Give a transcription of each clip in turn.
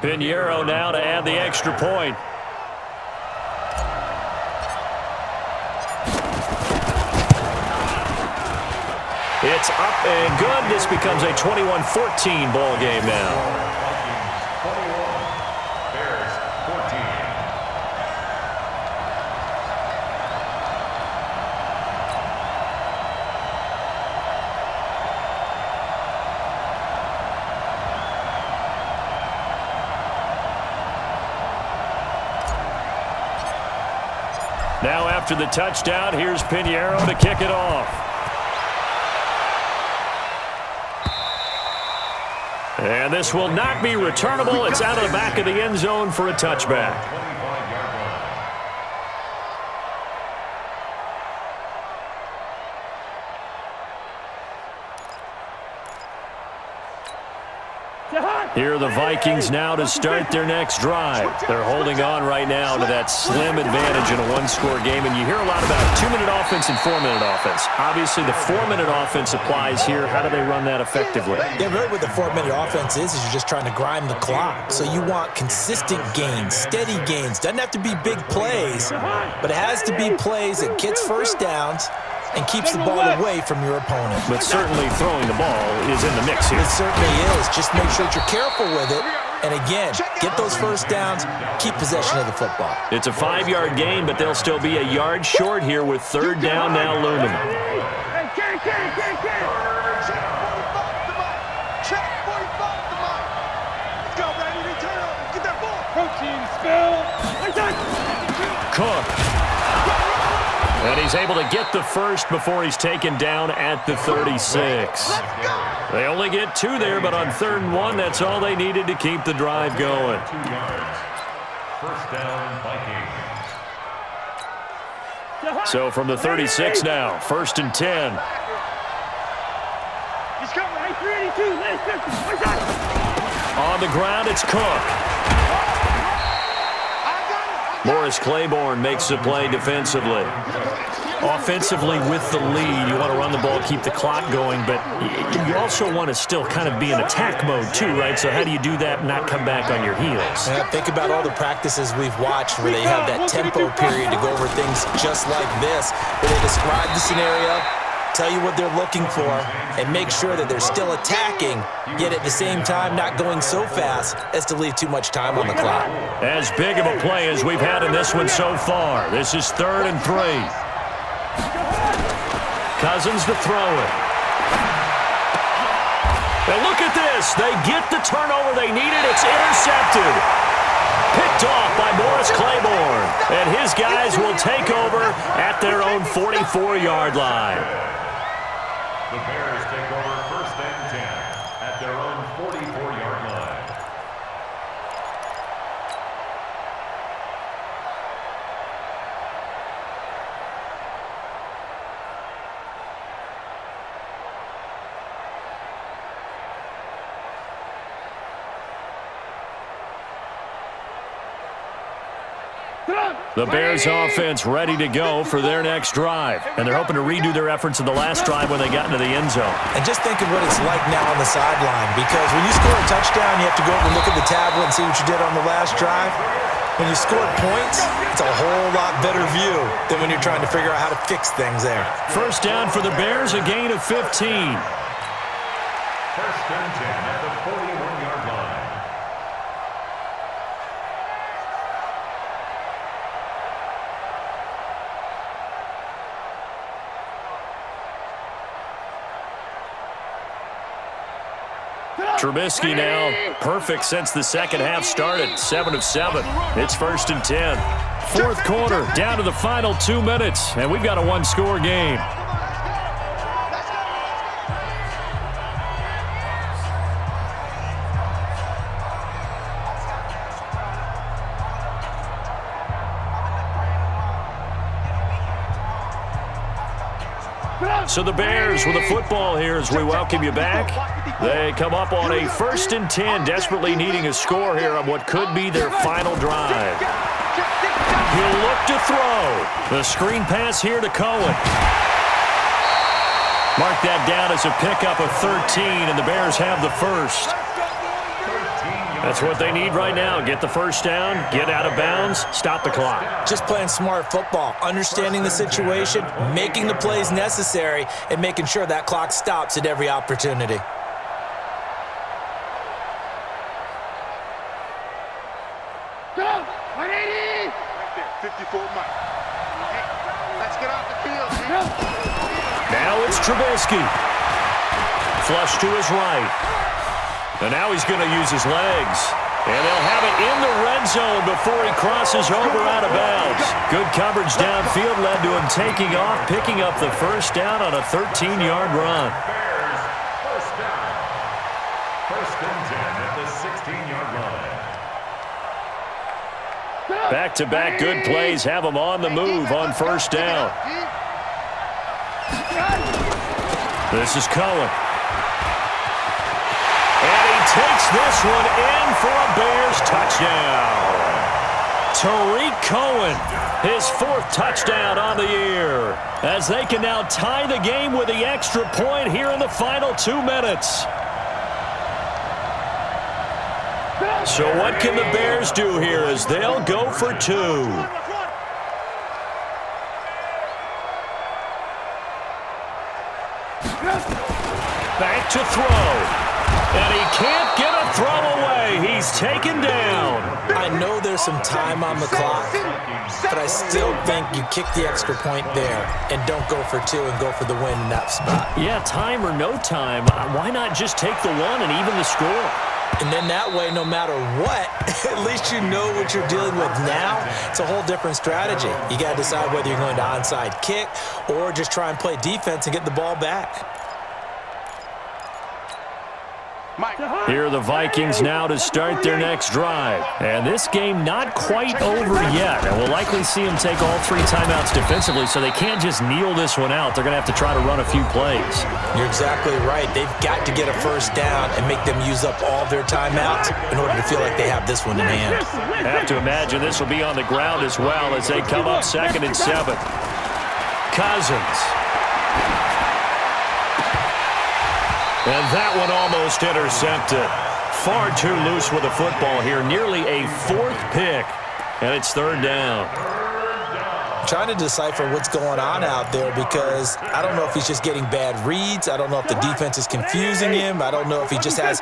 Pinheiro now to add the extra point. It's up and good. This becomes a 21-14 ball game now. Now after the touchdown, here's Pinheiro to kick it off. And this will not be returnable. It's out of the back of the end zone for a touchback. Here are the Vikings now to start their next drive. They're holding on right now to that slim advantage in a one-score game. And you hear a lot about 2-minute offense and 4-minute offense. Obviously, the 4-minute offense applies here. How do they run that effectively? Yeah, really what the 4-minute offense is you're just trying to grind the clock. So you want consistent gains, steady gains. Doesn't have to be big plays, but it has to be plays that gets first downs and keeps the ball away from your opponent. But certainly throwing the ball is in the mix here. It certainly is. Just make sure that you're careful with it. And again, get those first downs, keep possession of the football. It's a 5-yard gain, but they'll still be a yard short here with third down now looming. Cook. And he's able to get the first before he's taken down at the 36. They only get 2 there, but on 3rd and 1, that's all they needed to keep the drive going. 2 yards. First down, Vikings. So from the 36 now, 1st and 10. On the ground, it's Cook. Morris Claiborne makes the play defensively. Offensively with the lead, you want to run the ball, keep the clock going, but you also want to still kind of be in attack mode too, right? So how do you do that and not come back on your heels? Yeah, think about all the practices we've watched where they have that tempo period to go over things just like this, where they describe the scenario, tell you what they're looking for, and make sure that they're still attacking, yet at the same time not going so fast as to leave too much time on the clock. As big of a play as we've had in this one so far. This is 3rd and 3. Cousins to throw it. And look at this. They get the turnover they needed. It's intercepted. Picked off by Morris Claiborne. And his guys will take over at their own 44-yard line. The Bears take over 1st and 10 at their own 44-yard line. The Bears offense ready to go for their next drive. And they're hoping to redo their efforts in the last drive when they got into the end zone. And just think of what it's like now on the sideline, because when you score a touchdown, you have to go over and look at the tablet and see what you did on the last drive. When you score points, it's a whole lot better view than when you're trying to figure out how to fix things there. First down for the Bears, a gain of 15. 1st and 10 at the 41-yard line. Trubisky now perfect since the second half started. 7 of 7. It's 1st and 10. 4th quarter, down to the final 2 minutes, and we've got a one-score game. So the Bears with the football here as we welcome you back. They come up on a 1st and 10, desperately needing a score here on what could be their final drive. He'll look to throw. The screen pass here to Cohen. Mark that down as a pickup of 13, and the Bears have the first. 13 That's what they need right now. Get the first down, get out of bounds, stop the clock. Just playing smart football, understanding the situation, making the plays necessary, and making sure that clock stops at every opportunity. Go! 180! Right there, 54 Mike. Hey, let's get off the field. Now it's Trubisky. Flush to his right. And now he's going to use his legs. And they'll have it in the red zone before he crosses over out of bounds. Good coverage downfield led to him taking off, picking up the first down on a 13-yard run. Bears, first down. First and 10 at the 16-yard line. Back-to-back good plays have him on the move on first down. This is Cohen. And he takes this one in for a Bears touchdown. Tariq Cohen, his fourth touchdown on the year, as they can now tie the game with the extra point here in the final 2 minutes. So what can the Bears do here as they'll go for two? Back to throw. And he can't get a throw away. He's taken down. I know there's some time on the clock, but I still think you kick the extra point there and don't go for two and go for the win in that spot. Yeah, time or no time, why not just take the one and even the score? And then that way, no matter what, at least you know what you're dealing with now. It's a whole different strategy. You got to decide whether you're going to onside kick or just try and play defense and get the ball back. Here are the Vikings now to start their next drive. And this game not quite over yet. And we'll likely see them take all three timeouts defensively, so they can't just kneel this one out. They're going to have to try to run a few plays. You're exactly right. They've got to get a first down and make them use up all their timeouts in order to feel like they have this one in hand. Have to imagine this will be on the ground as well as they come up 2nd and 7. Cousins. And that one almost intercepted. Far too loose with the football here. Nearly a 4th pick. And it's 3rd down. I'm trying to decipher what's going on out there because I don't know if he's just getting bad reads. I don't know if the defense is confusing him. I don't know if he just has,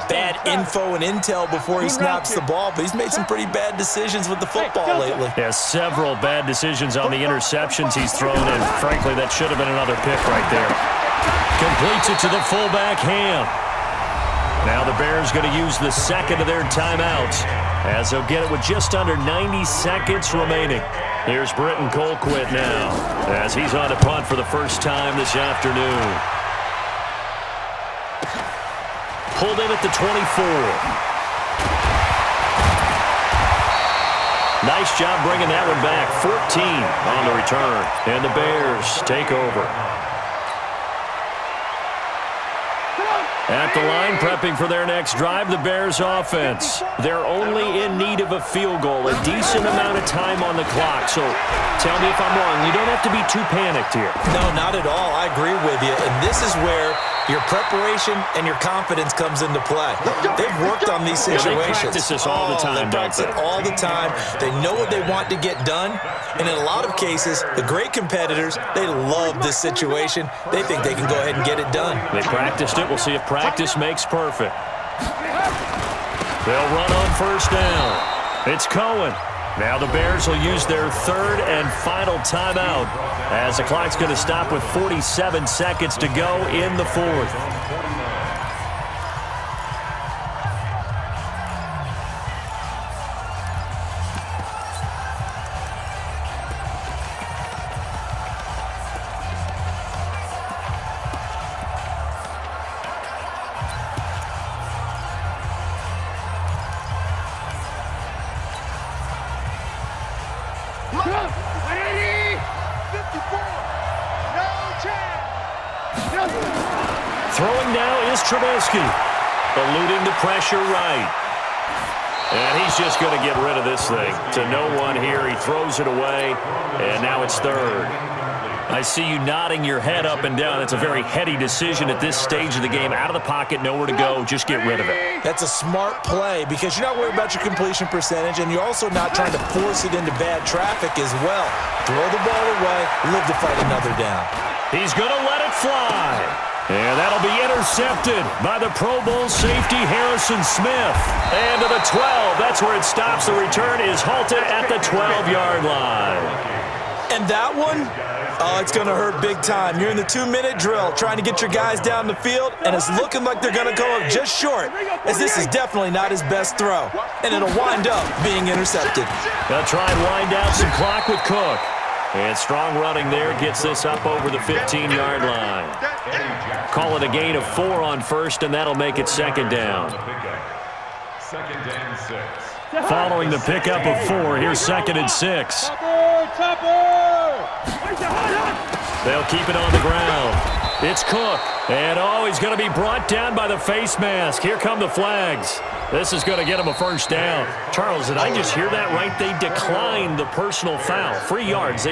bad info and intel before he snaps the ball. But he's made some pretty bad decisions with the football lately. Yeah, several bad decisions on the interceptions he's thrown. And frankly, that should have been another pick right there. Completes it to the fullback, Ham. Now the Bears going to use the second of their timeouts as they'll get it with just under 90 seconds remaining. Here's Britton Colquitt now as he's on to punt for the first time this afternoon. Pulled in at the 24. Nice job bringing that one back. 14 on the return. And the Bears take over. At the line, prepping for their next drive, the Bears offense. They're only in need of a field goal, a decent amount of time on the clock. So tell me if I'm wrong. You don't have to be too panicked here. No, not at all. I agree with you. And this is where your preparation and your confidence comes into play. They've worked on these situations. Yeah, they practice this all the time, They practice it all the time. They know what they want to get done. And in a lot of cases, the great competitors, they love this situation. They think they can go ahead and get it done. They practiced it. We'll see if practice makes perfect. They'll run on first down. It's Cohen. Now the Bears will use their 3rd and final timeout as the clock's going to stop with 47 seconds to go in the 4th. Throwing now is Trubisky, eluding the pressure right. And he's just going to get rid of this thing to no one here. He throws it away, and now it's 3rd. I see you nodding your head up and down. That's a very heady decision at this stage of the game. Out of the pocket, nowhere to go. Just get rid of it. That's a smart play because you're not worried about your completion percentage, and you're also not trying to force it into bad traffic as well. Throw the ball away, live to fight another down. He's going to let it fly. And that'll be intercepted by the Pro Bowl safety Harrison Smith. And to the 12. That's where it stops. The return is halted at the 12-yard line. And that one, oh, it's going to hurt big time. You're in the 2-minute drill trying to get your guys down the field, and it's looking like they're going to go up just short, as this is definitely not his best throw. And it'll wind up being intercepted. They'll try and wind down some clock with Cook. And strong running there gets this up over the 15-yard line. Call it a gain of 4 on first, and that'll make it second down. Second and 6. Following the pickup of 4, here's second and 6. They'll keep it on the ground. It's Cook. And, oh, he's going to be brought down by the face mask. Here come the flags. This is going to get him a first down. Charles, did I just hear that right? They declined the personal foul. 3 yards.